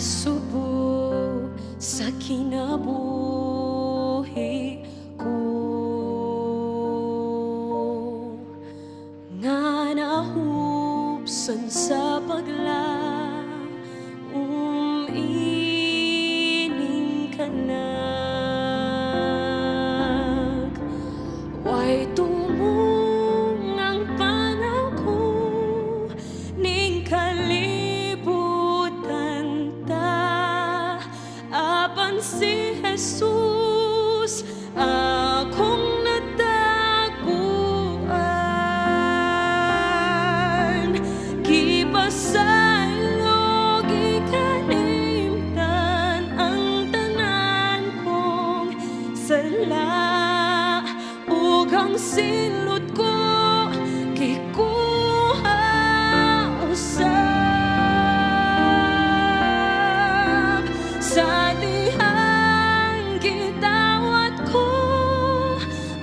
subo sa kinabuhi ko, nga nahubsan sa paglaom ining kanag. Way tumong ang panako ning kalibutan ta, apan si Jesus akong nataguan. Gipasaylo gikalimtan ang tanan kong sala, ug ang silot ko gikuha usab. Sa dihang gidawat ko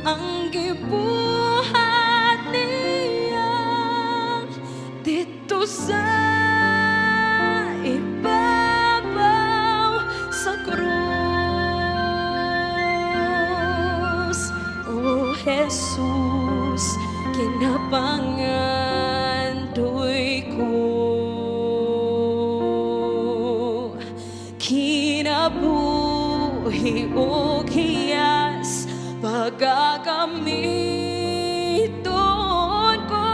ang gibuhat niya dito sa ibabaw sa krus. O Jesus, kinapangandoy ko, kinabuhi o hiyas pagagamiton ko,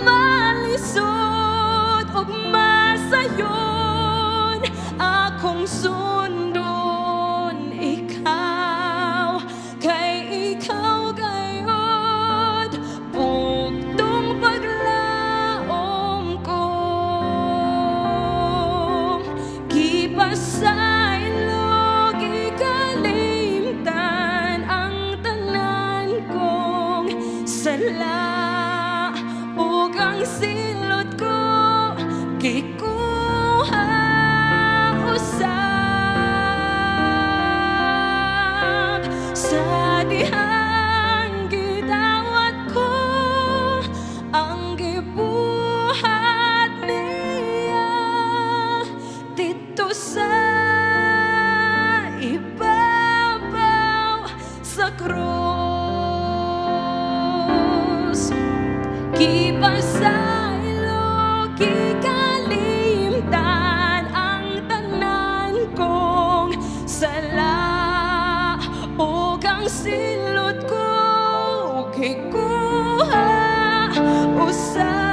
malisod o masayon akong sundon ikaw, kay ikaw gayod bugtong paglaom ko. Gipasaylo gikalimtan ang tanan kong sala, ug ang silot ko gikuha usab. Sa dihang gidawat ko ang gibuhat niya dito sa ibabaw sa krus. Gipasaylo gikalimtan ang tanan kong sala, ug ang silot ko gikuha usab.